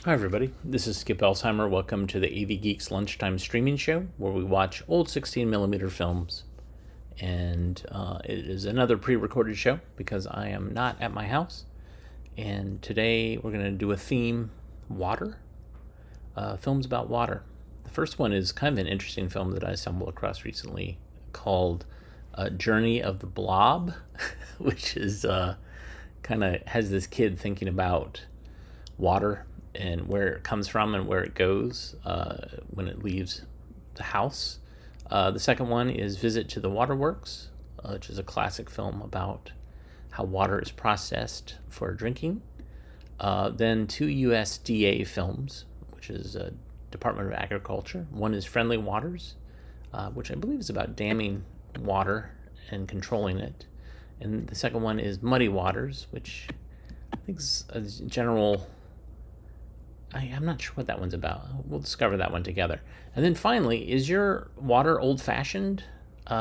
Hi, everybody. This is Skip Elsheimer. Welcome to the AV Geeks Lunchtime Streaming Show, where we watch old 16mm films. And it is another pre recorded show because I am not at my house. And today we're going to do a theme water, films about water. The first one is kind of an interesting film that I stumbled across recently called Journey of the Blob, which is kind of has this kid thinking about water and where it comes from and where it goes when it leaves the house. The second one is Visit to the Waterworks, which is a classic film about how water is processed for drinking. Then two USDA films, which is Department of Agriculture. One is Friendly Waters, which I believe is about damming water and controlling it. And the second one is Muddy Waters, which I think is a general... I'm not sure what that one's about. We'll discover that one together. And then finally, is your water old-fashioned?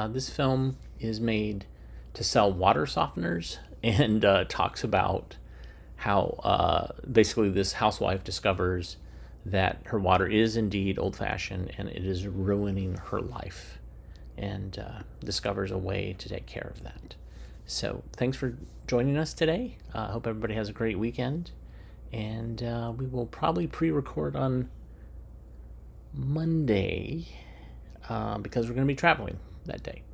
This film is made to sell water softeners and talks about how basically this housewife discovers that her water is indeed old-fashioned and it is ruining her life, and discovers a way to take care of that. So thanks for joining us today. I hope everybody has a great weekend. And we will probably pre-record on Monday because we're going to be traveling that day.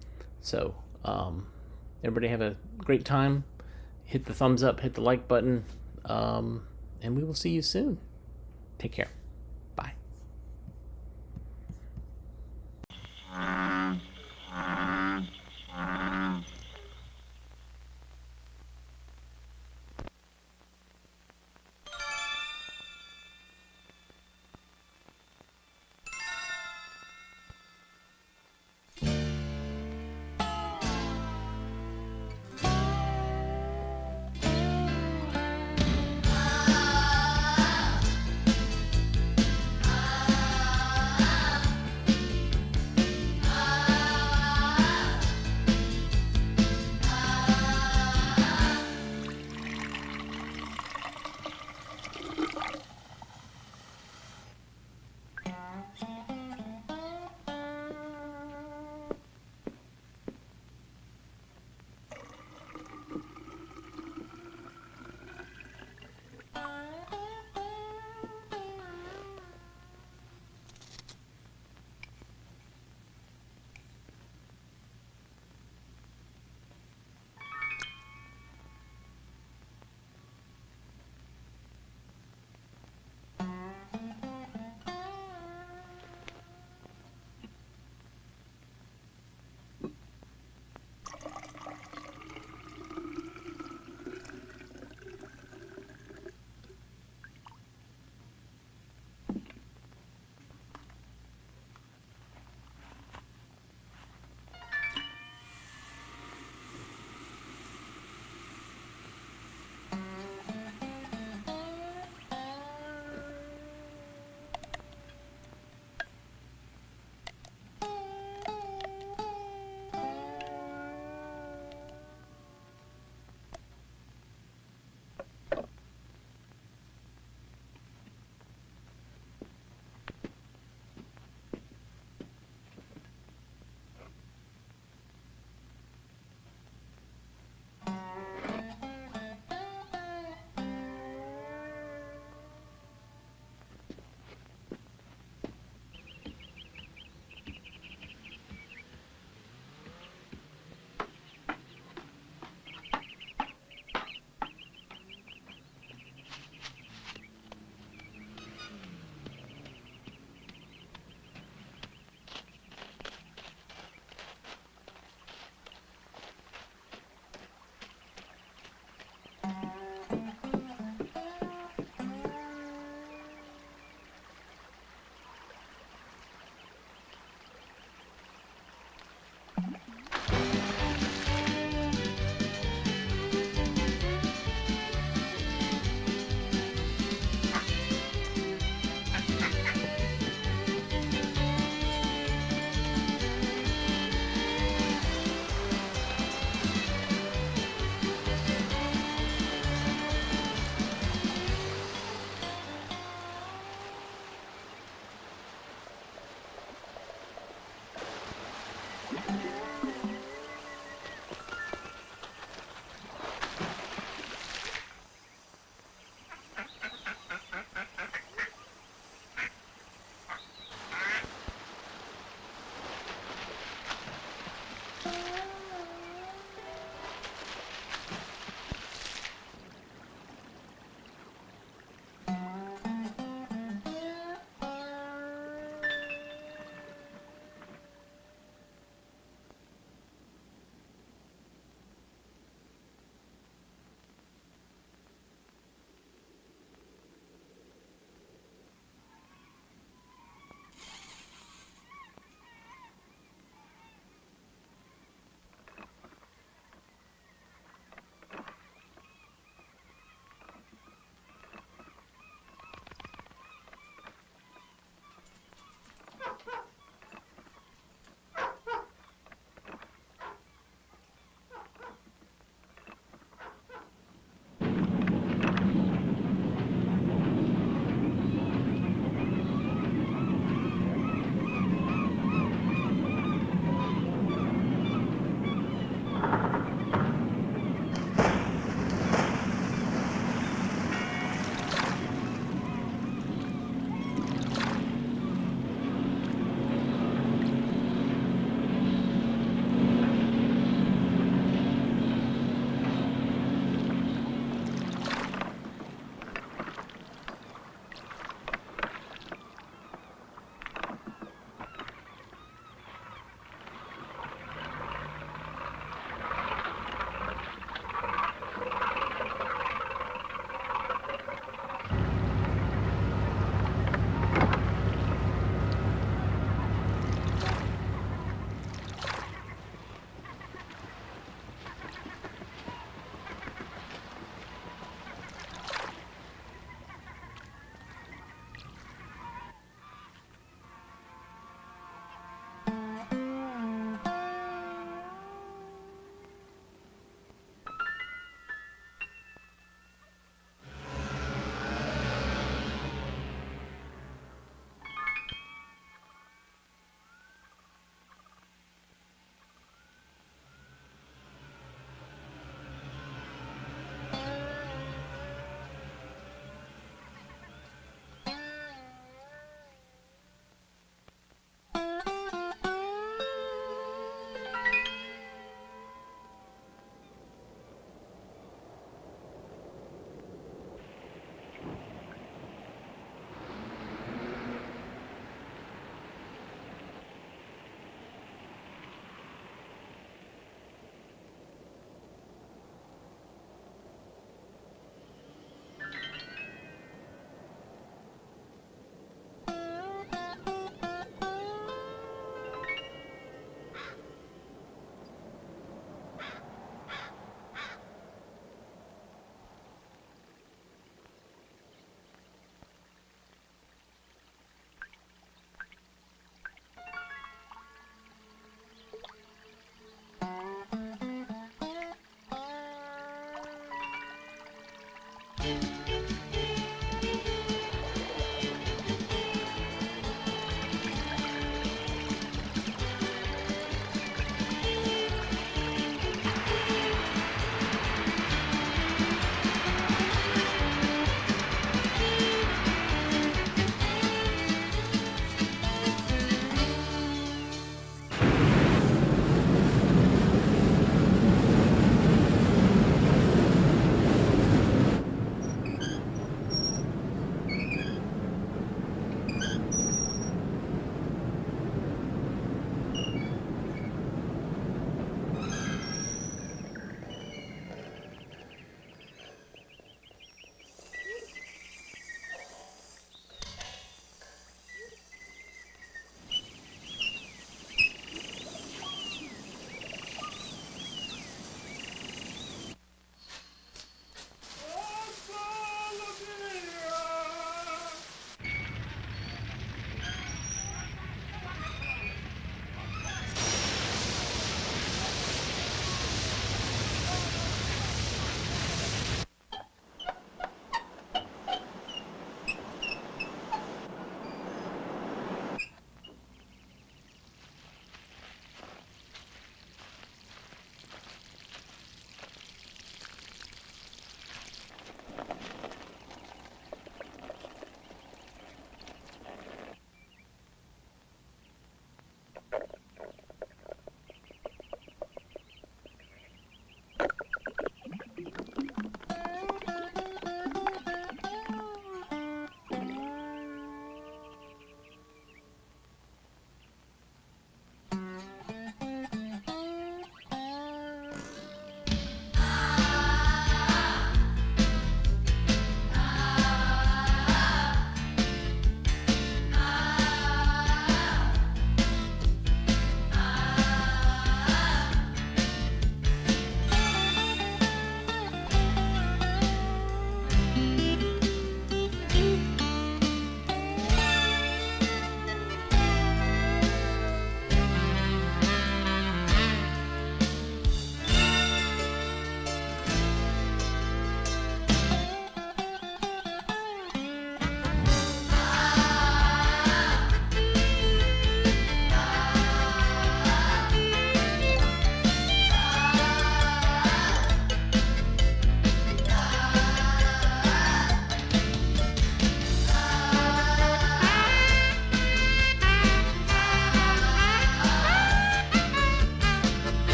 So everybody have a great time. Hit the thumbs up, hit the like button, and we will see you soon. Take care. Bye.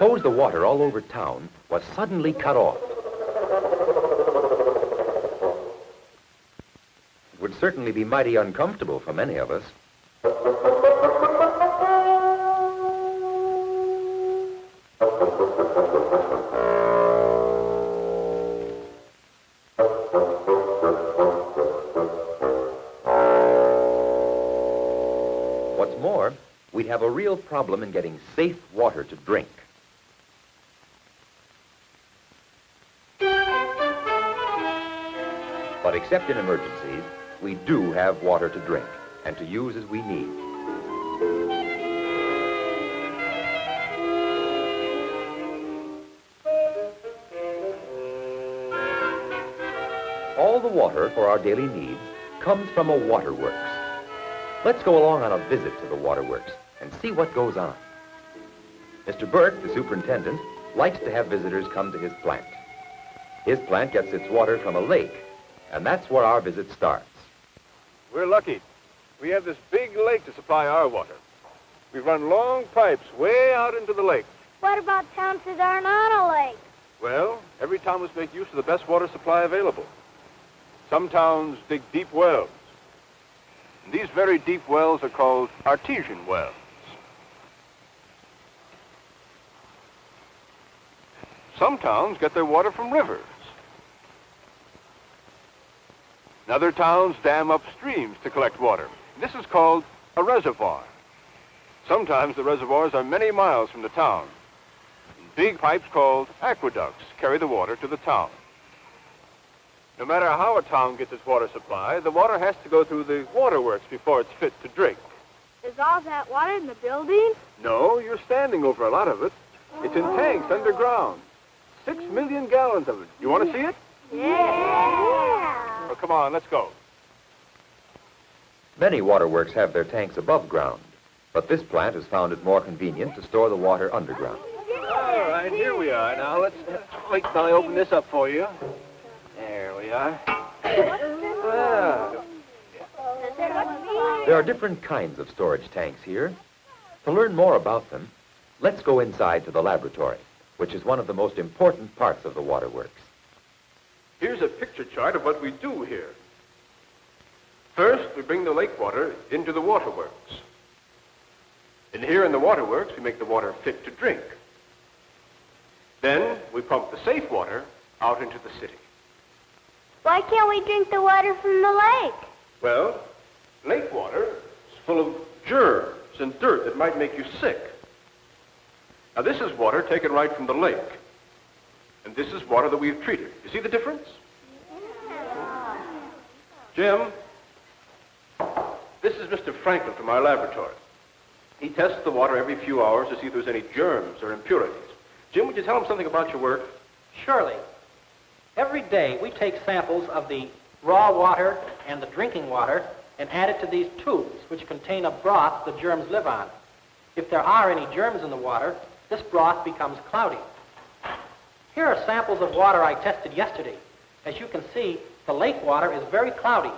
Suppose the water all over town was suddenly cut off. It would certainly be mighty uncomfortable for many of us. What's more, we'd have a real problem in getting safe water to drink. But except in emergencies, we do have water to drink and to use as we need. All the water for our daily needs comes from a waterworks. Let's go along on a visit to the waterworks and see what goes on. Mr. Burke, the superintendent, likes to have visitors come to his plant. His plant gets its water from a lake, and that's where our visit starts. We're lucky. We have this big lake to supply our water. We run long pipes way out into the lake. What about towns that aren't on a lake? Well, every town must make use of the best water supply available. Some towns dig deep wells. And these very deep wells are called artesian wells. Some towns get their water from rivers. And other towns dam up streams to collect water. This is called a reservoir. Sometimes the reservoirs are many miles from the town. And big pipes called aqueducts carry the water to the town. No matter how a town gets its water supply, the water has to go through the waterworks before it's fit to drink. Is all that water in the building? No, you're standing over a lot of it. It's in tanks underground. 6 million gallons of it. You want to see it? Yeah. Well, come on, let's go. Many waterworks have their tanks above ground, but this plant has found it more convenient to store the water underground. All right, here we are. Now, let's wait till I open this up for you. There we are. Ah. There are different kinds of storage tanks here. To learn more about them, let's go inside to the laboratory, which is one of the most important parts of the waterworks. Here's a picture chart of what we do here. First, we bring the lake water into the waterworks. And here in the waterworks, we make the water fit to drink. Then, we pump the safe water out into the city. Why can't we drink the water from the lake? Well, lake water is full of germs and dirt that might make you sick. Now, this is water taken right from the lake. And this is water that we've treated. You see the difference? Jim, this is Mr. Franklin from our laboratory. He tests the water every few hours to see if there's any germs or impurities. Jim, would you tell him something about your work? Surely. Every day we take samples of the raw water and the drinking water and add it to these tubes, which contain a broth the germs live on. If there are any germs in the water, this broth becomes cloudy. Here are samples of water I tested yesterday. As you can see, the lake water is very cloudy,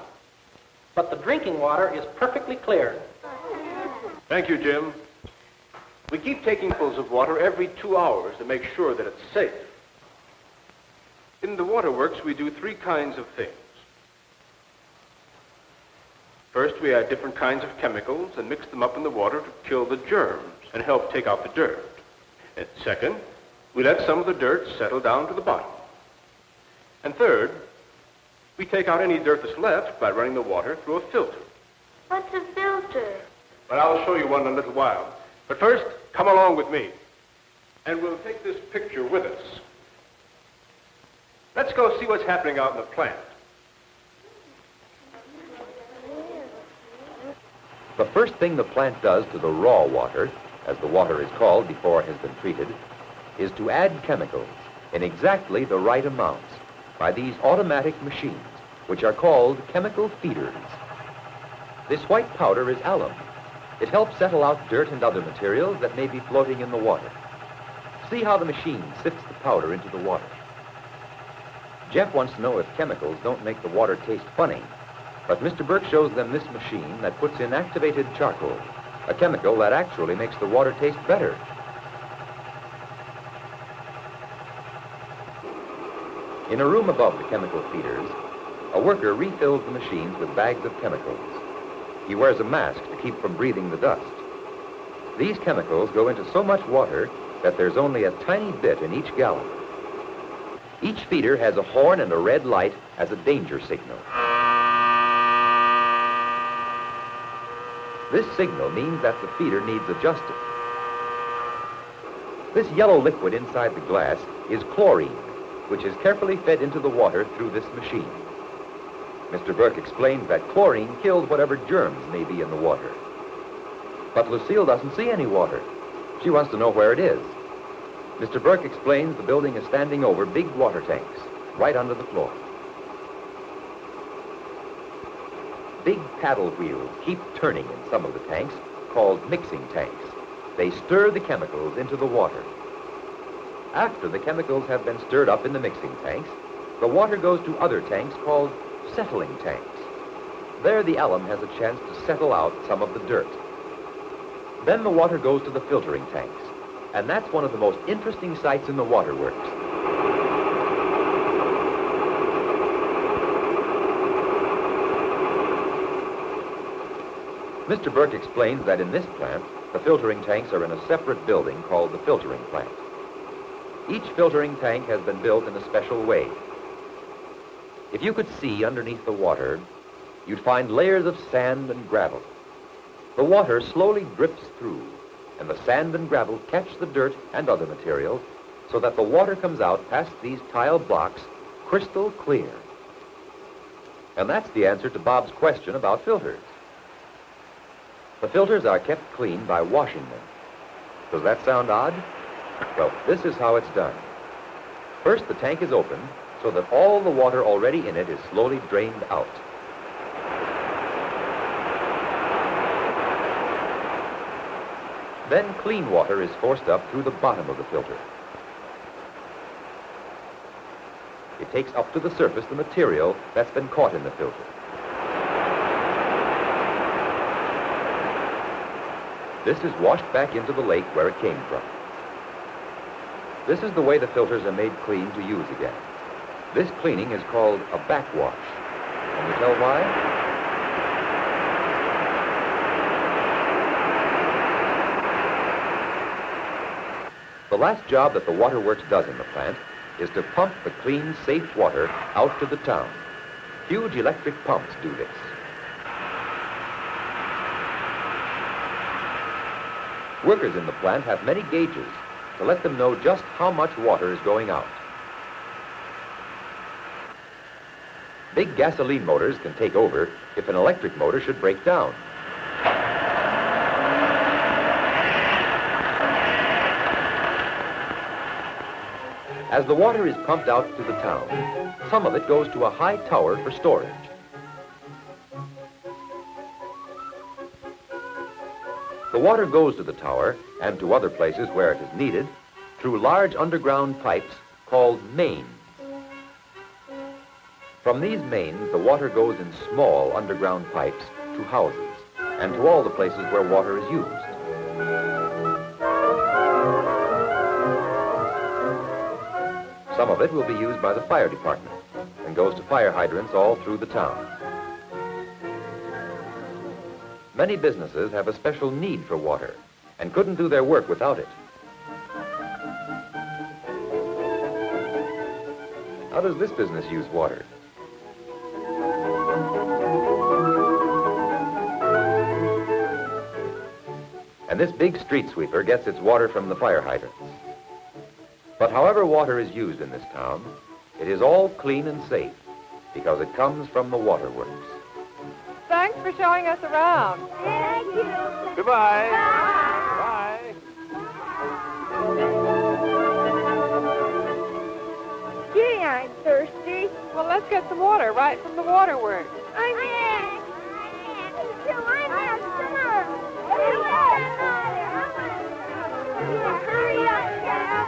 but the drinking water is perfectly clear. Thank you, Jim. We keep taking samples of water every 2 hours to make sure that it's safe. In the waterworks, we do 3 kinds of things. First, we add different kinds of chemicals and mix them up in the water to kill the germs and help take out the dirt. And second, we let some of the dirt settle down to the bottom. And third, we take out any dirt that's left by running the water through a filter. What's a filter? But I'll show you one in a little while. But first, come along with me. And we'll take this picture with us. Let's go see what's happening out in the plant. The first thing the plant does to the raw water, as the water is called before it has been treated, is to add chemicals in exactly the right amounts by these automatic machines, which are called chemical feeders. This white powder is alum. It helps settle out dirt and other materials that may be floating in the water. See how the machine sifts the powder into the water. Jeff wants to know if chemicals don't make the water taste funny, but Mr. Burke shows them this machine that puts in activated charcoal, a chemical that actually makes the water taste better. In a room above the chemical feeders, a worker refills the machines with bags of chemicals. He wears a mask to keep from breathing the dust. These chemicals go into so much water that there's only a tiny bit in each gallon. Each feeder has a horn and a red light as a danger signal. This signal means that the feeder needs adjusting. This yellow liquid inside the glass is chlorine, which is carefully fed into the water through this machine. Mr. Burke explains that chlorine kills whatever germs may be in the water. But Lucille doesn't see any water. She wants to know where it is. Mr. Burke explains the building is standing over big water tanks, right under the floor. Big paddle wheels keep turning in some of the tanks, called mixing tanks. They stir the chemicals into the water. After the chemicals have been stirred up in the mixing tanks, the water goes to other tanks called settling tanks. There the alum has a chance to settle out some of the dirt. Then the water goes to the filtering tanks, and that's one of the most interesting sights in the Waterworks. Mr. Burke explains that in this plant, the filtering tanks are in a separate building called the filtering plant. Each filtering tank has been built in a special way. If you could see underneath the water, you'd find layers of sand and gravel. The water slowly drips through, and the sand and gravel catch the dirt and other materials so that the water comes out past these tile blocks crystal clear. And that's the answer to Bob's question about filters. The filters are kept clean by washing them. Does that sound odd? Well, this is how it's done. First, the tank is opened so that all the water already in it is slowly drained out. Then clean water is forced up through the bottom of the filter. It takes up to the surface the material that's been caught in the filter. This is washed back into the lake where it came from. This is the way the filters are made clean to use again. This cleaning is called a backwash. Can you tell why? The last job that the Waterworks does in the plant is to pump the clean, safe water out to the town. Huge electric pumps do this. Workers in the plant have many gauges to let them know just how much water is going out. Big gasoline motors can take over if an electric motor should break down. As the water is pumped out to the town, some of it goes to a high tower for storage. The water goes to the tower and to other places where it is needed through large underground pipes called mains. From these mains, the water goes in small underground pipes to houses and to all the places where water is used. Some of it will be used by the fire department and goes to fire hydrants all through the town. Many businesses have a special need for water and couldn't do their work without it. How does this business use water? And this big street sweeper gets its water from the fire hydrants. But however water is used in this town, it is all clean and safe because it comes from the Waterworks. Thanks for showing us around. Thank you. Goodbye. Bye. Bye. Gee, I'm thirsty. Well, let's get some water right from the Waterworks. I'm in. So I'm out. Come on. Hurry up, Dad.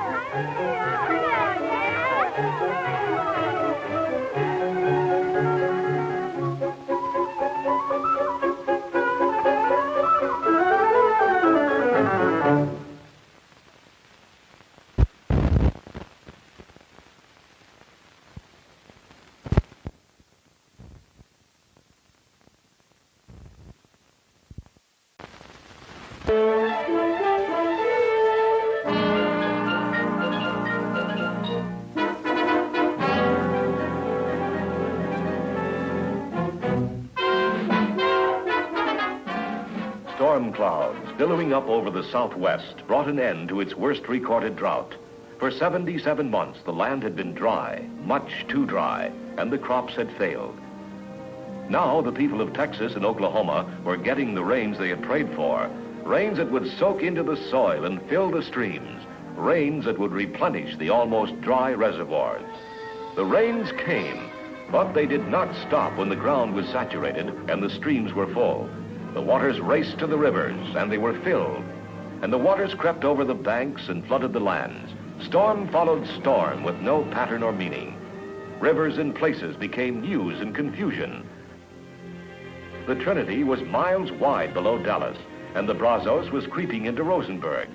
storm clouds billowing up over the southwest brought an end to its worst recorded drought. For 77 months, the land had been dry, much too dry, and the crops had failed. Now the people of Texas and Oklahoma were getting the rains they had prayed for, rains that would soak into the soil and fill the streams, rains that would replenish the almost dry reservoirs. The rains came, but they did not stop when the ground was saturated and the streams were full. The waters raced to the rivers, and they were filled. And the waters crept over the banks and flooded the lands. Storm followed storm with no pattern or meaning. Rivers in places became news and confusion. The Trinity was miles wide below Dallas, and the Brazos was creeping into Rosenberg.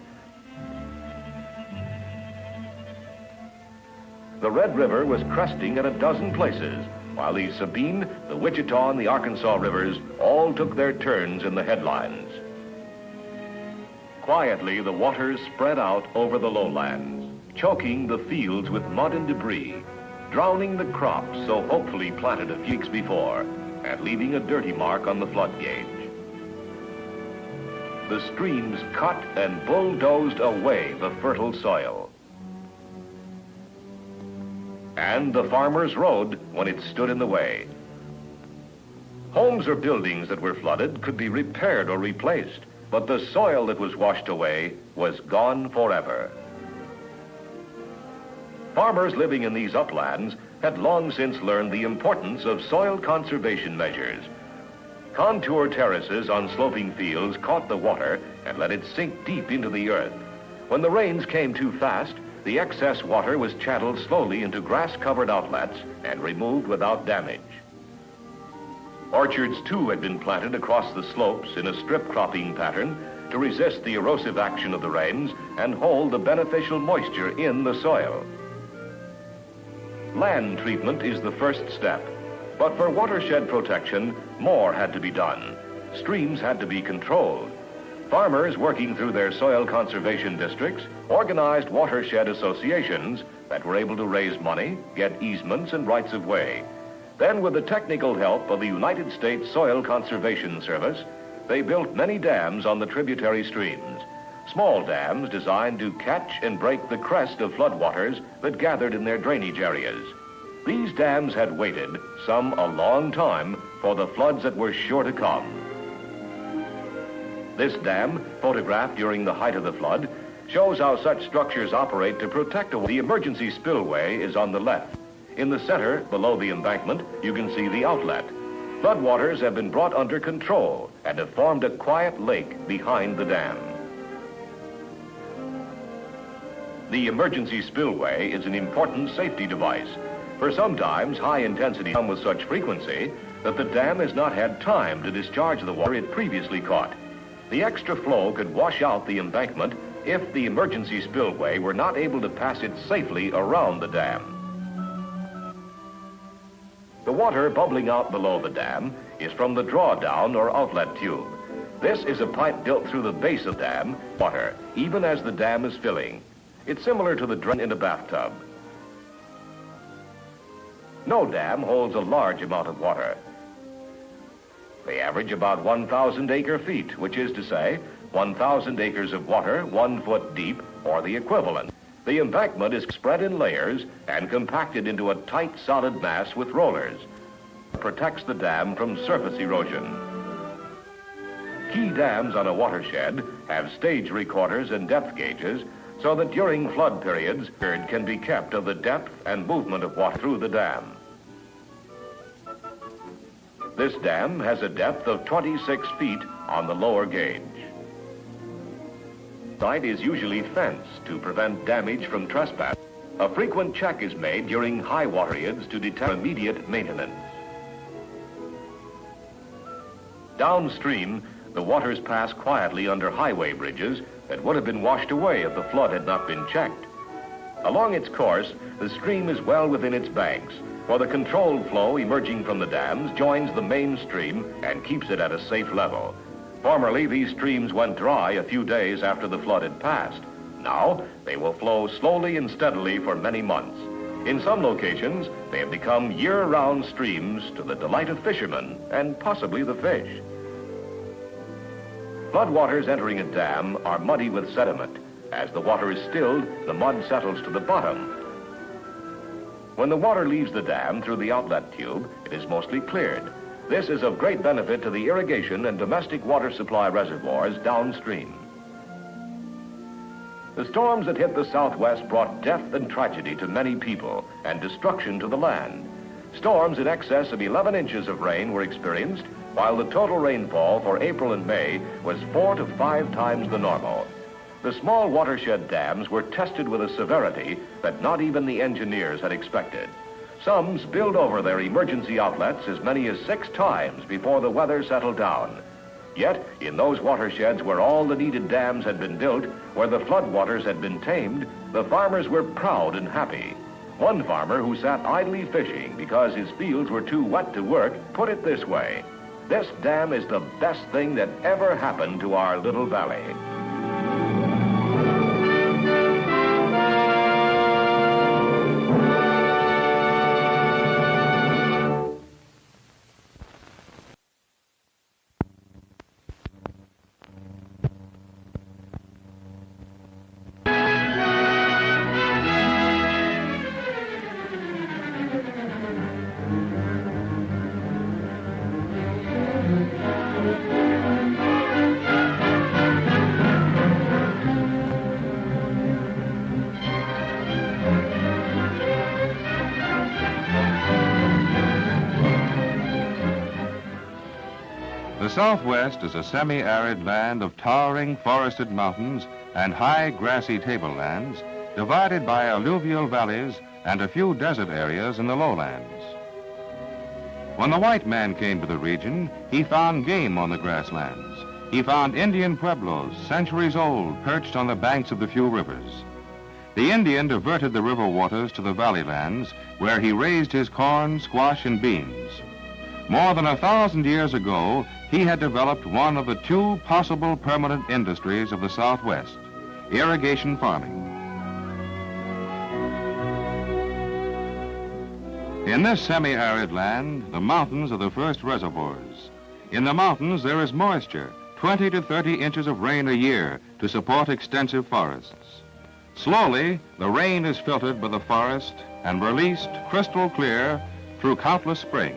The Red River was cresting at a dozen places, while the Sabine, the Wichita, and the Arkansas rivers all took their turns in the headlines. Quietly, the waters spread out over the lowlands, choking the fields with mud and debris, drowning the crops so hopefully planted a few weeks before, and leaving a dirty mark on the flood gauge. The streams cut and bulldozed away the fertile soil. And the farmer's road when it stood in the way. Homes or buildings that were flooded could be repaired or replaced, but the soil that was washed away was gone forever. Farmers living in these uplands had long since learned the importance of soil conservation measures. Contour terraces on sloping fields caught the water and let it sink deep into the earth. When the rains came too fast, the excess water was channeled slowly into grass-covered outlets and removed without damage. Orchards, too, had been planted across the slopes in a strip cropping pattern to resist the erosive action of the rains and hold the beneficial moisture in the soil. Land treatment is the first step, but for watershed protection, more had to be done. Streams had to be controlled. Farmers working through their soil conservation districts organized watershed associations that were able to raise money, get easements and rights of way. Then, with the technical help of the United States Soil Conservation Service, they built many dams on the tributary streams. Small dams designed to catch and break the crest of floodwaters that gathered in their drainage areas. These dams had waited, some a long time, for the floods that were sure to come. This dam, photographed during the height of the flood, shows how such structures operate to protect the emergency spillway is on the left. In the center, below the embankment, you can see the outlet. Floodwaters have been brought under control and have formed a quiet lake behind the dam. The emergency spillway is an important safety device. For sometimes, high-intensity come with such frequency that the dam has not had time to discharge the water it previously caught. The extra flow could wash out the embankment if the emergency spillway were not able to pass it safely around the dam. The water bubbling out below the dam is from the drawdown or outlet tube. This is a pipe built through the base of the dam, water, even as the dam is filling. It's similar to the drain in a bathtub. No dam holds a large amount of water. They average about 1,000 acre-feet, which is to say, 1,000 acres of water 1 foot deep, or the equivalent. The embankment is spread in layers and compacted into a tight, solid mass with rollers. It protects the dam from surface erosion. Key dams on a watershed have stage recorders and depth gauges so that during flood periods, record can be kept of the depth and movement of water through the dam. This dam has a depth of 26 feet on the lower gauge. The site is usually fenced to prevent damage from trespass. A frequent check is made during high water periods to detect immediate maintenance. Downstream, the waters pass quietly under highway bridges that would have been washed away if the flood had not been checked. Along its course, the stream is well within its banks, for the controlled flow emerging from the dams joins the main stream and keeps it at a safe level. Formerly, these streams went dry a few days after the flood had passed. Now, they will flow slowly and steadily for many months. In some locations, they have become year-round streams to the delight of fishermen and possibly the fish. Floodwaters entering a dam are muddy with sediment. As the water is stilled, the mud settles to the bottom. When the water leaves the dam through the outlet tube, it is mostly cleared. This is of great benefit to the irrigation and domestic water supply reservoirs downstream. The storms that hit the Southwest brought death and tragedy to many people and destruction to the land. Storms in excess of 11 inches of rain were experienced, while the total rainfall for April and May was 4 to 5 times the normal. The small watershed dams were tested with a severity that not even the engineers had expected. Some spilled over their emergency outlets as many as 6 times before the weather settled down. Yet, in those watersheds where all the needed dams had been built, where the floodwaters had been tamed, the farmers were proud and happy. One farmer who sat idly fishing because his fields were too wet to work put it this way: "This dam is the best thing that ever happened to our little valley." The Southwest is a semi-arid land of towering forested mountains and high grassy tablelands, divided by alluvial valleys and a few desert areas in the lowlands. When the white man came to the region, he found game on the grasslands. He found Indian pueblos, centuries old, perched on the banks of the few rivers. The Indian diverted the river waters to the valley lands, where he raised his corn, squash, and beans. More than 1,000 years ago, he had developed one of the 2 possible permanent industries of the Southwest: irrigation farming. In this semi-arid land, the mountains are the first reservoirs. In the mountains, there is moisture, 20 to 30 inches of rain a year to support extensive forests. Slowly, the rain is filtered by the forest and released crystal clear through countless springs.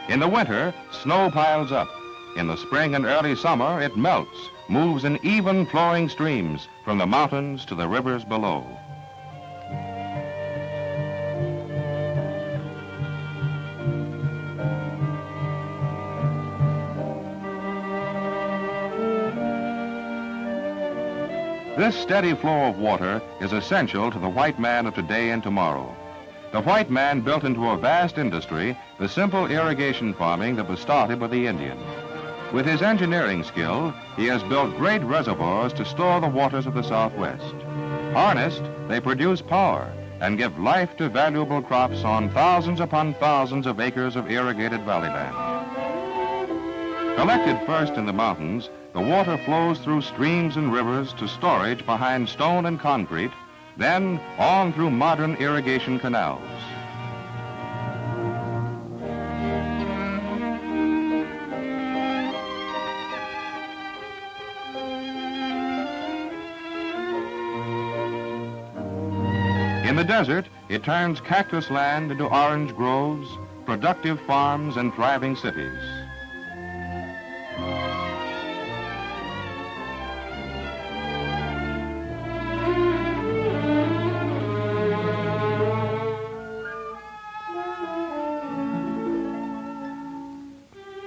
In the winter, snow piles up. In the spring and early summer, it melts, moves in even flowing streams from the mountains to the rivers below. This steady flow of water is essential to the white man of today and tomorrow. The white man built into a vast industry the simple irrigation farming that was started by the Indian. With his engineering skill, he has built great reservoirs to store the waters of the Southwest. Harnessed, they produce power and give life to valuable crops on thousands upon thousands of acres of irrigated valley land. Collected first in the mountains, the water flows through streams and rivers to storage behind stone and concrete, then on through modern irrigation canals. In the desert, it turns cactus land into orange groves, productive farms, and thriving cities.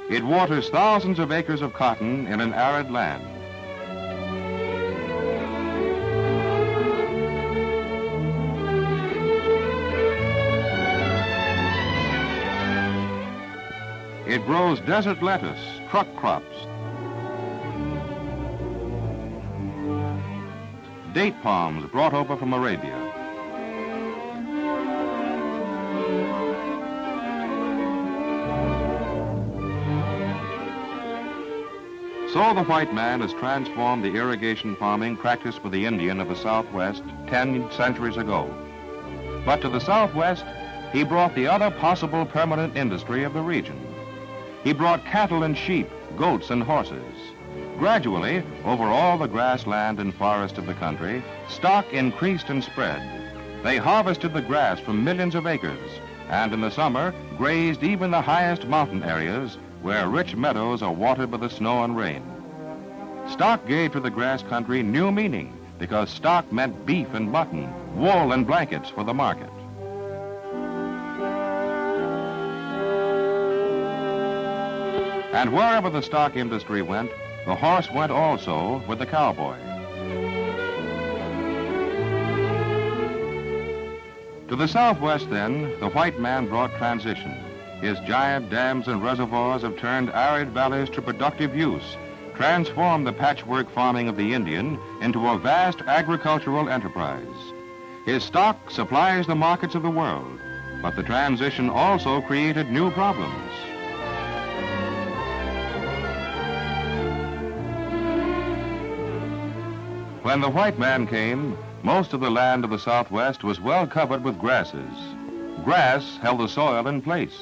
It waters thousands of acres of cotton in an arid land. It grows desert lettuce, truck crops, date palms brought over from Arabia. So the white man has transformed the irrigation farming practiced by the Indian of the Southwest 10 centuries ago. But to the Southwest, he brought the other possible permanent industry of the region. He brought cattle and sheep, goats and horses. Gradually, over all the grassland and forest of the country, stock increased and spread. They harvested the grass from millions of acres, and in the summer grazed even the highest mountain areas where rich meadows are watered by the snow and rain. Stock gave to the grass country new meaning because stock meant beef and mutton, wool and blankets for the market. And wherever the stock industry went, the horse went also with the cowboy. To the southwest, then, the white man brought transition. His giant dams and reservoirs have turned arid valleys to productive use, transformed the patchwork farming of the Indian into a vast agricultural enterprise. His stock supplies the markets of the world, but the transition also created new problems. When the white man came, most of the land of the Southwest was well covered with grasses. Grass held the soil in place.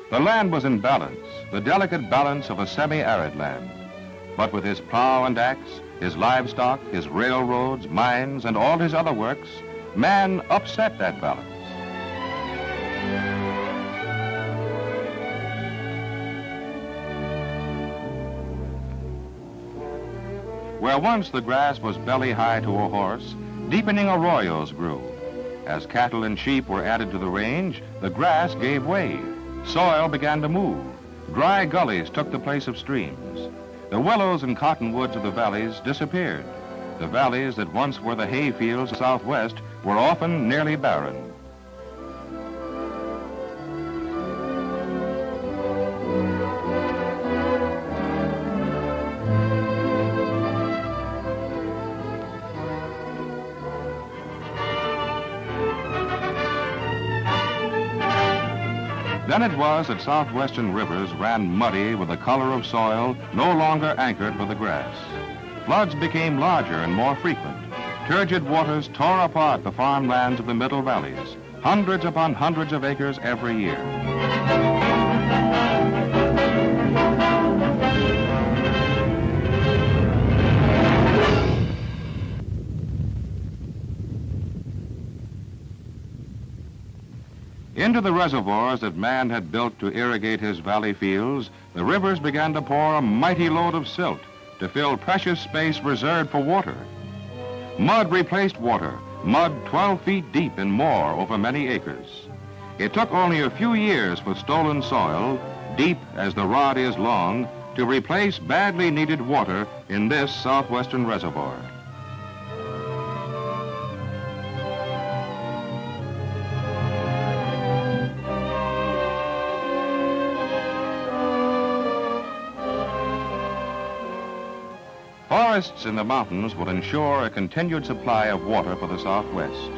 The land was in balance, the delicate balance of a semi-arid land. But with his plow and axe, his livestock, his railroads, mines, and all his other works, man upset that balance. Where once the grass was belly-high to a horse, deepening arroyos grew. As cattle and sheep were added to the range, the grass gave way. Soil began to move. Dry gullies took the place of streams. The willows and cottonwoods of the valleys disappeared. The valleys that once were the hay fields of the Southwest were often nearly barren. Then it was that southwestern rivers ran muddy with the color of soil no longer anchored for the grass. Floods became larger and more frequent. Turgid waters tore apart the farmlands of the middle valleys, hundreds upon hundreds of acres every year. Into the reservoirs that man had built to irrigate his valley fields, the rivers began to pour a mighty load of silt to fill precious space reserved for water. Mud replaced water, mud 12 feet deep and more over many acres. It took only a few years for stolen soil, deep as the rod is long, to replace badly needed water in this southwestern reservoir. Forests in the mountains will ensure a continued supply of water for the Southwest.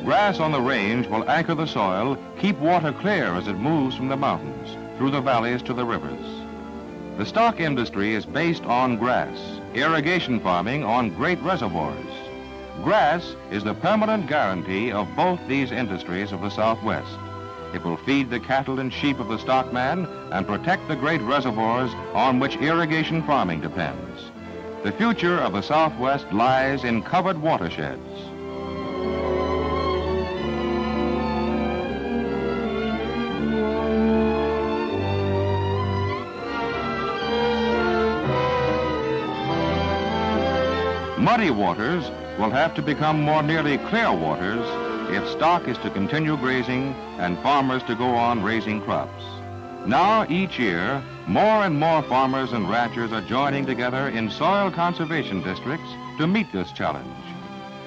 Grass on the range will anchor the soil, keep water clear as it moves from the mountains, through the valleys to the rivers. The stock industry is based on grass, irrigation farming on great reservoirs. Grass is the permanent guarantee of both these industries of the Southwest. It will feed the cattle and sheep of the stockman and protect the great reservoirs on which irrigation farming depends. The future of the Southwest lies in covered watersheds. Muddy waters will have to become more nearly clear waters if stock is to continue grazing and farmers to go on raising crops. Now, each year, more and more farmers and ranchers are joining together in soil conservation districts to meet this challenge.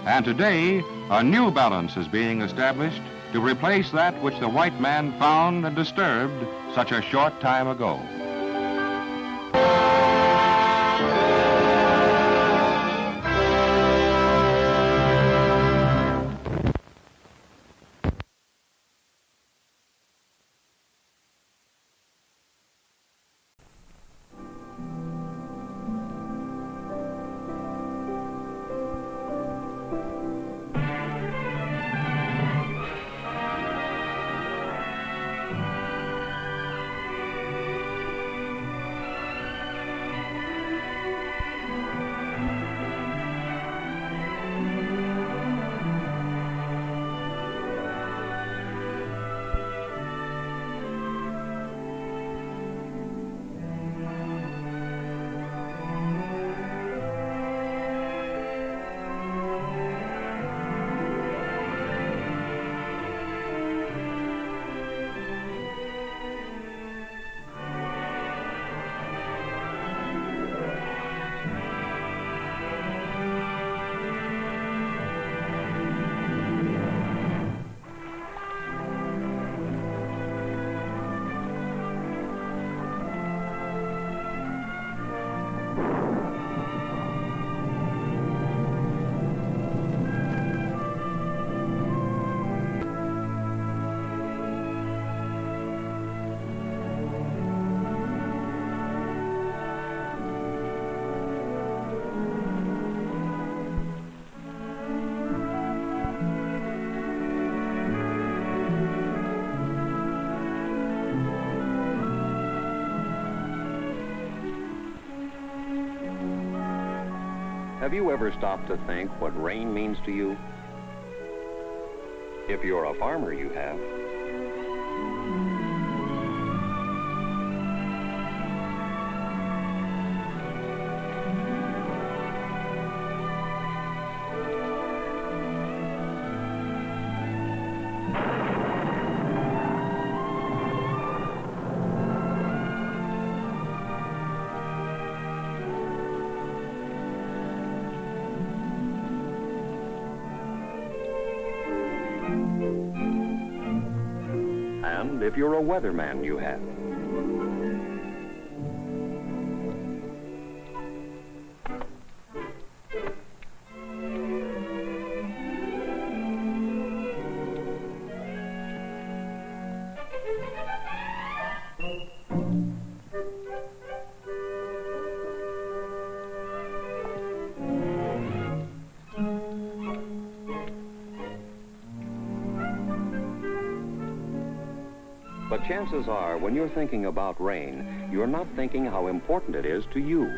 And today, a new balance is being established to replace that which the white man found and disturbed such a short time ago. Have you ever stopped to think what rain means to you? If you're a farmer, you have. And if you're a weatherman, you have. But chances are, when you're thinking about rain, you're not thinking how important it is to you.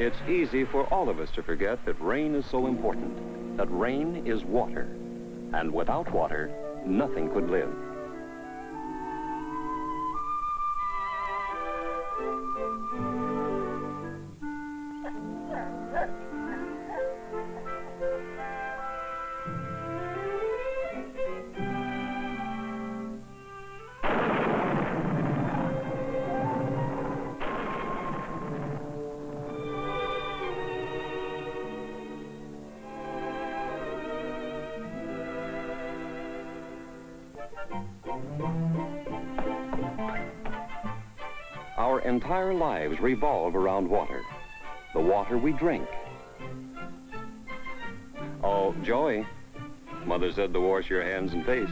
It's easy for all of us to forget that rain is so important, that rain is water, and without water, nothing could live. Our entire lives revolve around water, the water we drink. Oh, Joey, Mother said to wash your hands and face.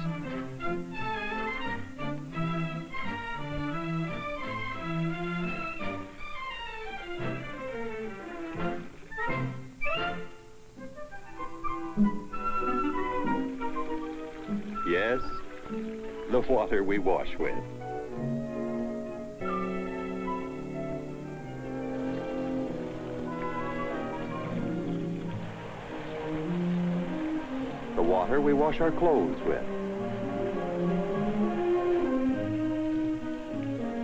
Yes, the water we wash with. The water we wash our clothes with.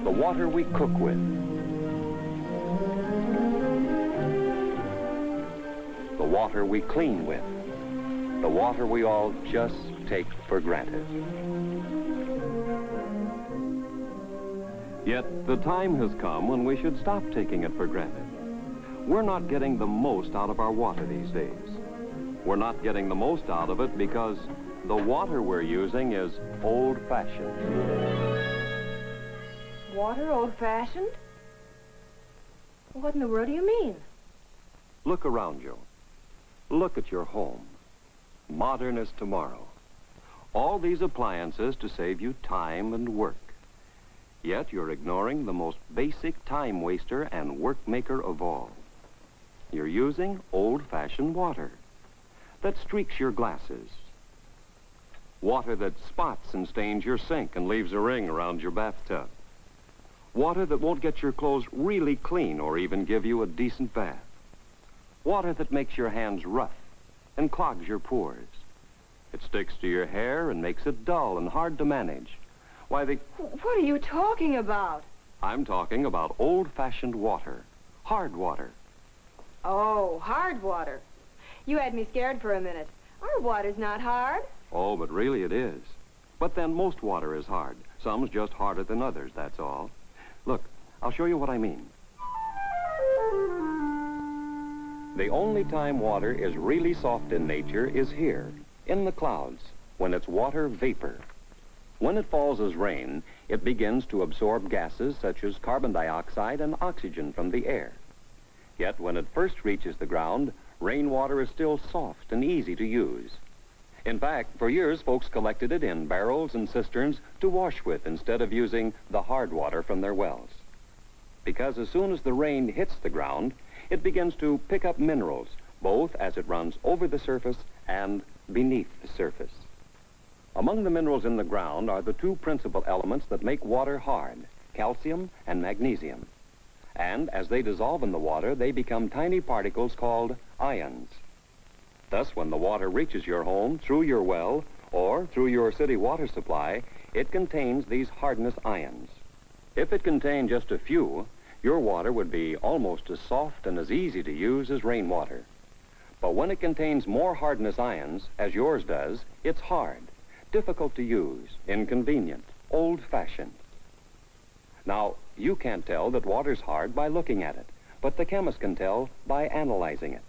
The water we cook with. The water we clean with. The water we all just take for granted. Yet the time has come when we should stop taking it for granted. We're not getting the most out of our water these days. We're not getting the most out of it because the water we're using is old-fashioned. Water old-fashioned? What in the world do you mean? Look around you. Look at your home. Modern as tomorrow. All these appliances to save you time and work. Yet you're ignoring the most basic time waster and work maker of all. You're using old-fashioned water that streaks your glasses. Water that spots and stains your sink and leaves a ring around your bathtub. Water that won't get your clothes really clean or even give you a decent bath. Water that makes your hands rough and clogs your pores. It sticks to your hair and makes it dull and hard to manage. Why, What are you talking about? I'm talking about old-fashioned water, hard water. Oh, hard water. You had me scared for a minute. Our water's not hard. Oh, but really it is. But then most water is hard. Some's just harder than others, that's all. Look, I'll show you what I mean. The only time water is really soft in nature is here, in the clouds, when it's water vapor. When it falls as rain, it begins to absorb gases such as carbon dioxide and oxygen from the air. Yet when it first reaches the ground, rainwater is still soft and easy to use. In fact, for years, folks collected it in barrels and cisterns to wash with instead of using the hard water from their wells. Because as soon as the rain hits the ground, it begins to pick up minerals, both as it runs over the surface and beneath the surface. Among the minerals in the ground are the two principal elements that make water hard, calcium and magnesium. And as they dissolve in the water, they become tiny particles called ions. Thus, when the water reaches your home through your well or through your city water supply, it contains these hardness ions. If it contained just a few, your water would be almost as soft and as easy to use as rainwater. But when it contains more hardness ions, as yours does, it's hard, difficult to use, inconvenient, old-fashioned. Now, you can't tell that water's hard by looking at it, but the chemist can tell by analyzing it.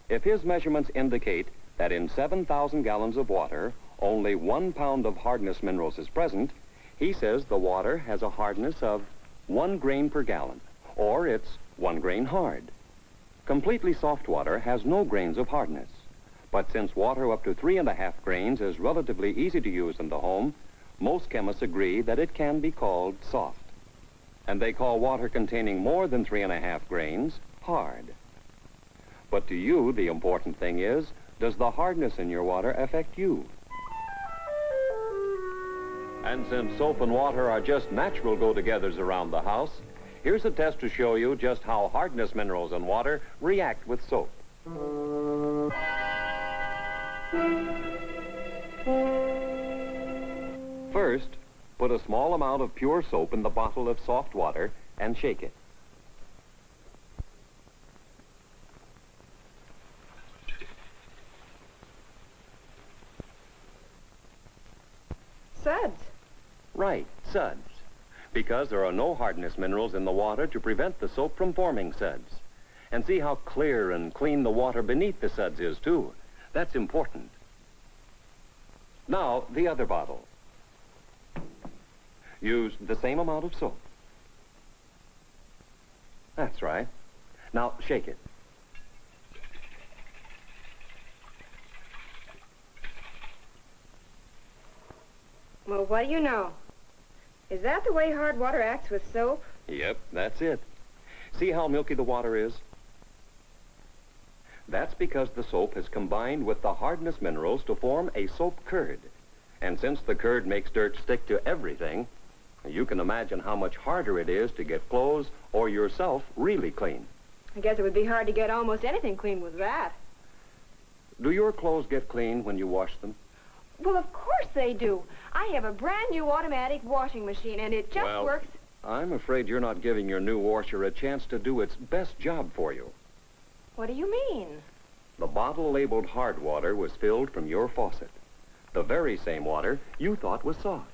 If his measurements indicate that in 7,000 gallons of water, only 1 pound of hardness minerals is present, he says the water has a hardness of 1 grain per gallon, or it's 1 grain hard. Completely soft water has no grains of hardness. But since water up to 3.5 grains is relatively easy to use in the home, most chemists agree that it can be called soft. And they call water containing more than 3.5 grains hard. But to you, the important thing is, does the hardness in your water affect you? And since soap and water are just natural go-togethers around the house, here's a test to show you just how hardness minerals in water react with soap. First, put a small amount of pure soap in the bottle of soft water and shake it. Suds. Right, suds. Because there are no hardness minerals in the water to prevent the soap from forming suds. And see how clear and clean the water beneath the suds is, too. That's important. Now, the other bottle. Use the same amount of soap. That's right. Now, shake it. Well, what do you know? Is that the way hard water acts with soap? Yep, that's it. See how milky the water is? That's because the soap has combined with the hardness minerals to form a soap curd. And since the curd makes dirt stick to everything, you can imagine how much harder it is to get clothes or yourself really clean. I guess it would be hard to get almost anything clean with that. Do your clothes get clean when you wash them? Well, of course they do. I have a brand new automatic washing machine, and it just works. I'm afraid you're not giving your new washer a chance to do its best job for you. What do you mean? The bottle labeled hard water was filled from your faucet. The very same water you thought was soft.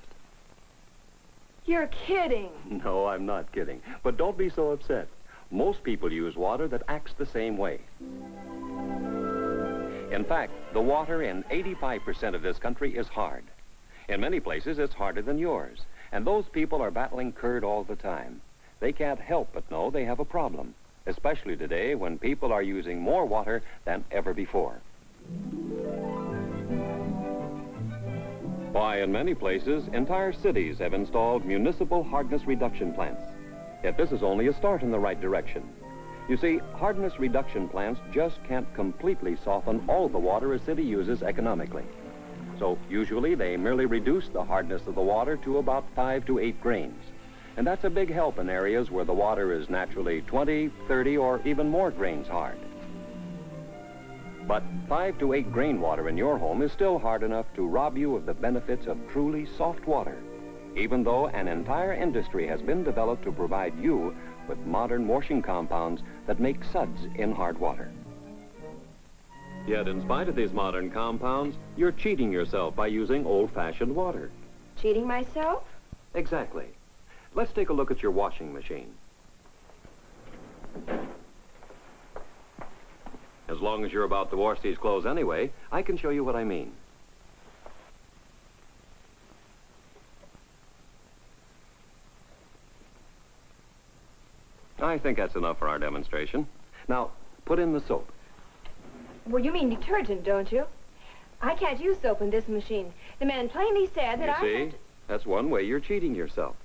You're kidding. No, I'm not kidding. But don't be so upset. Most people use water that acts the same way. In fact, the water in 85% of this country is hard. In many places, it's harder than yours. And those people are battling curd all the time. They can't help but know they have a problem, especially today when people are using more water than ever before. Why, in many places, entire cities have installed municipal hardness reduction plants. Yet this is only a start in the right direction. You see, hardness reduction plants just can't completely soften all the water a city uses economically. So usually they merely reduce the hardness of the water to about 5 to 8 grains. And that's a big help in areas where the water is naturally 20, 30, or even more grains hard. But 5 to 8 grain water in your home is still hard enough to rob you of the benefits of truly soft water, even though an entire industry has been developed to provide you with modern washing compounds that make suds in hard water. Yet in spite of these modern compounds, you're cheating yourself by using old-fashioned water. Cheating myself? Exactly. Let's take a look at your washing machine. As long as you're about to wash these clothes anyway, I can show you what I mean. I think that's enough for our demonstration. Now, put in the soap. Well, you mean detergent, don't you? I can't use soap in this machine. The man plainly said that You see, that's one way you're cheating yourself.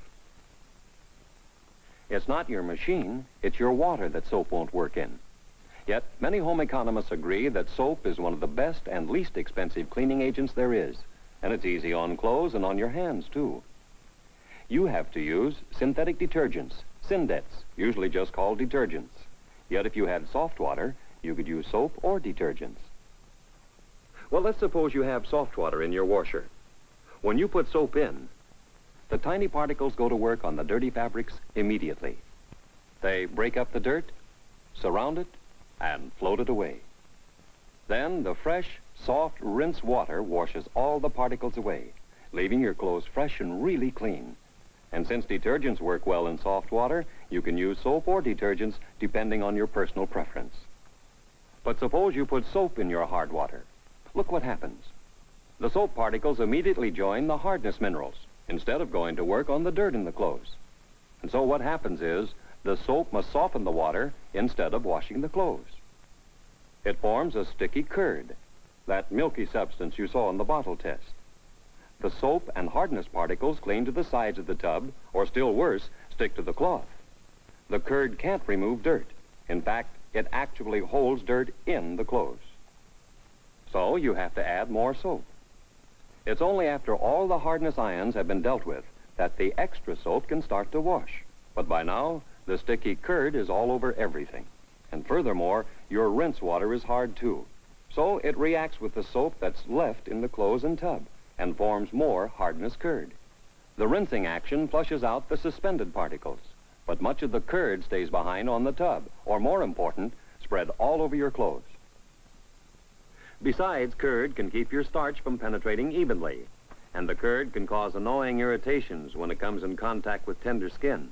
It's not your machine, it's your water that soap won't work in. Yet, many home economists agree that soap is one of the best and least expensive cleaning agents there is. And it's easy on clothes and on your hands, too. You have to use synthetic detergents, Syndets, usually just called detergents. Yet if you had soft water, you could use soap or detergents. Well, let's suppose you have soft water in your washer. When you put soap in, the tiny particles go to work on the dirty fabrics immediately. They break up the dirt, surround it, and float it away. Then the fresh, soft, rinse water washes all the particles away, leaving your clothes fresh and really clean. And since detergents work well in soft water, you can use soap or detergents depending on your personal preference. But suppose you put soap in your hard water. Look what happens. The soap particles immediately join the hardness minerals instead of going to work on the dirt in the clothes. And so what happens is the soap must soften the water instead of washing the clothes. It forms a sticky curd, that milky substance you saw in the bottle test. The soap and hardness particles cling to the sides of the tub, or still worse, stick to the cloth. The curd can't remove dirt. In fact, it actually holds dirt in the clothes. So you have to add more soap. It's only after all the hardness ions have been dealt with that the extra soap can start to wash. But by now, the sticky curd is all over everything. And furthermore, your rinse water is hard too. So it reacts with the soap that's left in the clothes and tub and forms more hardness curd. The rinsing action flushes out the suspended particles, but much of the curd stays behind on the tub, or more important, spread all over your clothes. Besides, curd can keep your starch from penetrating evenly, and the curd can cause annoying irritations when it comes in contact with tender skin.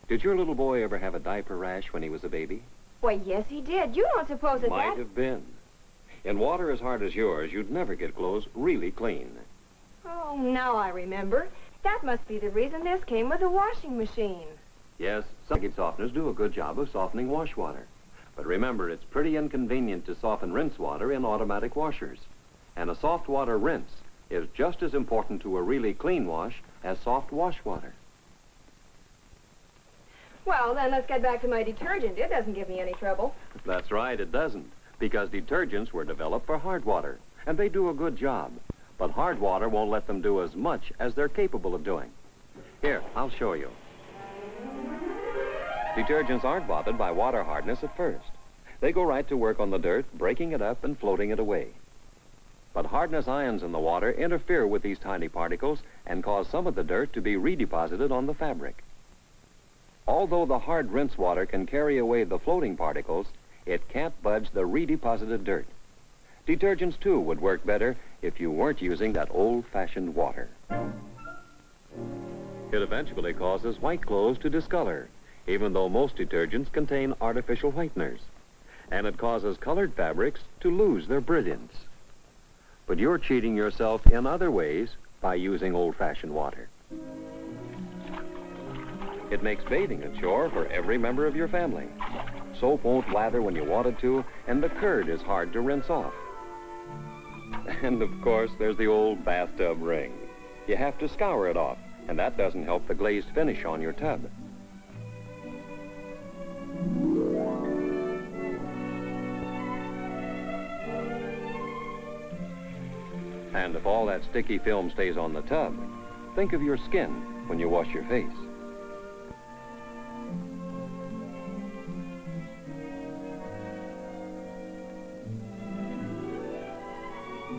Did your little boy ever have a diaper rash when he was a baby? Why, yes, he did. You don't suppose that Might have been. In water as hard as yours, you'd never get clothes really clean. Oh, now I remember. That must be the reason this came with a washing machine. Yes, some blanket softeners do a good job of softening wash water. But remember, it's pretty inconvenient to soften rinse water in automatic washers. And a soft water rinse is just as important to a really clean wash as soft wash water. Well, then let's get back to my detergent. It doesn't give me any trouble. That's right, it doesn't. Because detergents were developed for hard water, and they do a good job. But hard water won't let them do as much as they're capable of doing. Here, I'll show you. Detergents aren't bothered by water hardness at first. They go right to work on the dirt, breaking it up and floating it away. But hardness ions in the water interfere with these tiny particles and cause some of the dirt to be redeposited on the fabric. Although the hard rinse water can carry away the floating particles, it can't budge the redeposited dirt. Detergents, too, would work better if you weren't using that old-fashioned water. It eventually causes white clothes to discolor, even though most detergents contain artificial whiteners. And it causes colored fabrics to lose their brilliance. But you're cheating yourself in other ways by using old-fashioned water. It makes bathing a chore for every member of your family. Soap won't lather when you want it to, and the curd is hard to rinse off. And, of course, there's the old bathtub ring. You have to scour it off, and that doesn't help the glazed finish on your tub. And if all that sticky film stays on the tub, think of your skin when you wash your face.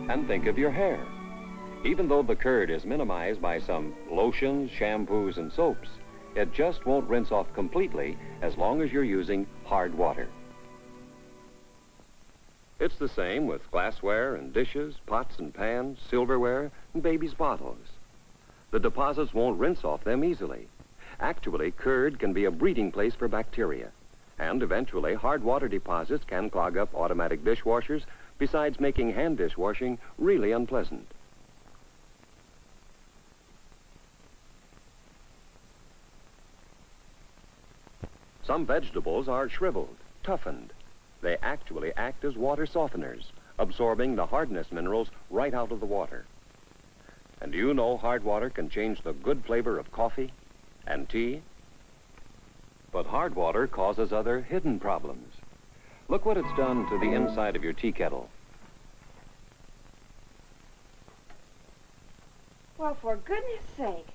And think of your hair. Even though the curd is minimized by some lotions, shampoos, and soaps, it just won't rinse off completely as long as you're using hard water. It's the same with glassware and dishes, pots and pans, silverware, and baby's bottles. The deposits won't rinse off them easily. Actually, curd can be a breeding place for bacteria. And eventually, hard water deposits can clog up automatic dishwashers, besides making hand dishwashing really unpleasant. Some vegetables are shriveled, toughened. They actually act as water softeners, absorbing the hardness minerals right out of the water. And do you know hard water can change the good flavor of coffee and tea? But hard water causes other hidden problems. Look what it's done to the inside of your tea kettle. Well, for goodness sake.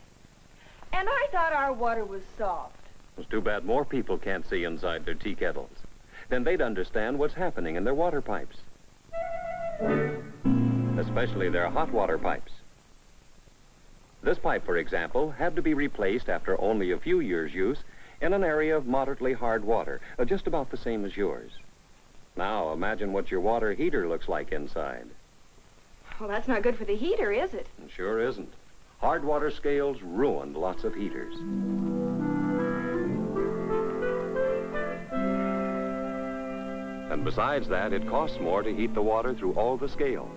And I thought our water was soft. It's too bad more people can't see inside their tea kettles. Then they'd understand what's happening in their water pipes. Especially their hot water pipes. This pipe, for example, had to be replaced after only a few years' use in an area of moderately hard water, just about the same as yours. Now, imagine what your water heater looks like inside. Well, that's not good for the heater, is it? It sure isn't. Hard water scales ruined lots of heaters. And besides that, it costs more to heat the water through all the scale.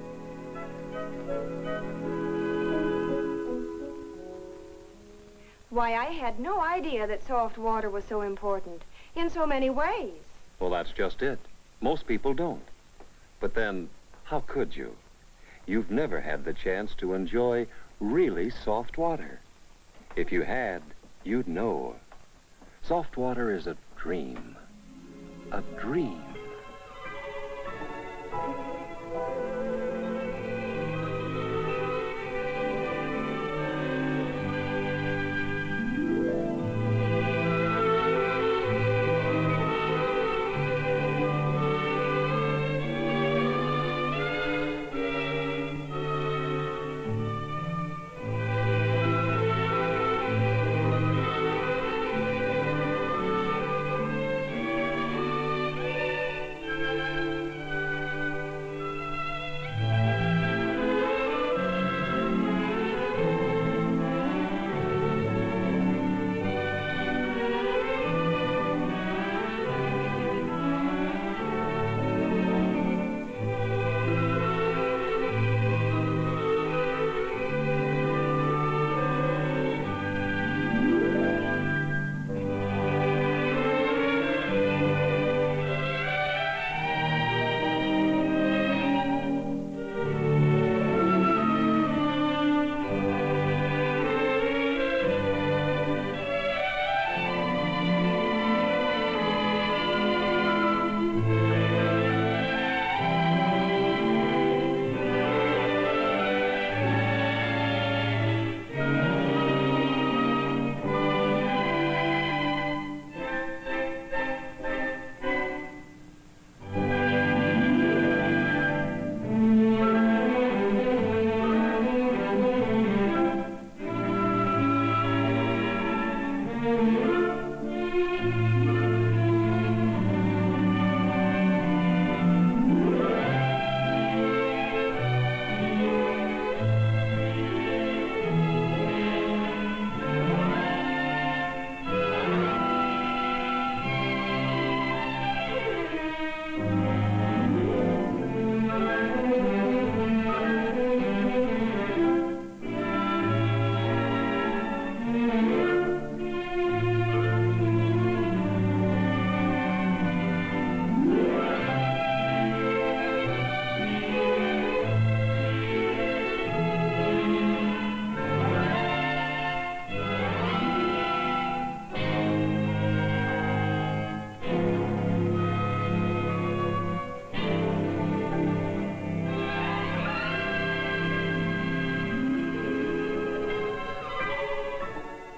Why, I had no idea that soft water was so important in so many ways. Well, that's just it. Most people don't. But then, how could you? You've never had the chance to enjoy really soft water. If you had, you'd know. Soft water is a dream. A dream.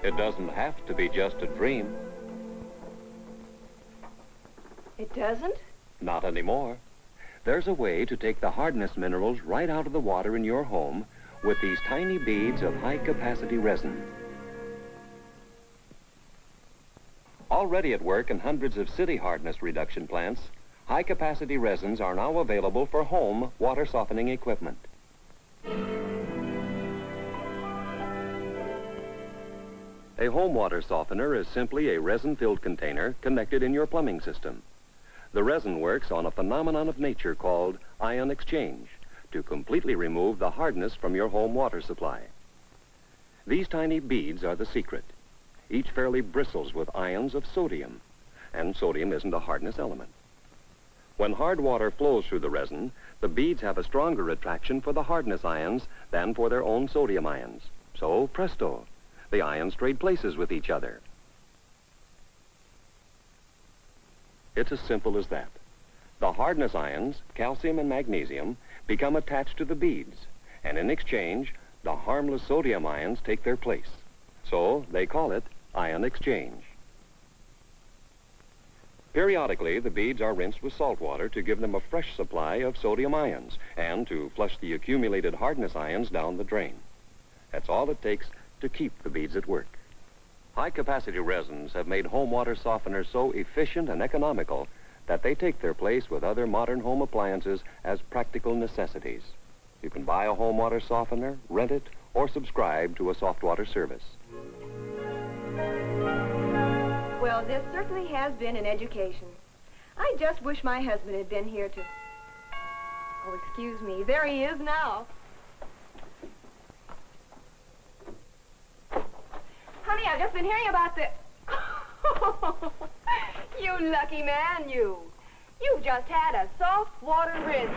It doesn't have to be just a dream. It doesn't? Not anymore. There's a way to take the hardness minerals right out of the water in your home with these tiny beads of high-capacity resin. Already at work in hundreds of city hardness reduction plants, high-capacity resins are now available for home water softening equipment. A home water softener is simply a resin-filled container connected in your plumbing system. The resin works on a phenomenon of nature called ion exchange to completely remove the hardness from your home water supply. These tiny beads are the secret. Each fairly bristles with ions of sodium, and sodium isn't a hardness element. When hard water flows through the resin, the beads have a stronger attraction for the hardness ions than for their own sodium ions. So, presto, the ions trade places with each other. It's as simple as that. The hardness ions, calcium and magnesium, become attached to the beads, and in exchange, the harmless sodium ions take their place. So they call it ion exchange. Periodically, the beads are rinsed with salt water to give them a fresh supply of sodium ions and to flush the accumulated hardness ions down the drain. That's all it takes to keep the beads at work. High-capacity resins have made home water softeners so efficient and economical that they take their place with other modern home appliances as practical necessities. You can buy a home water softener, rent it, or subscribe to a soft water service. Well, this certainly has been an education. I just wish my husband had been here to... Oh, excuse me. There he is now. Honey, I've just been hearing about the... You lucky man, you. You've just had a soft water rinse.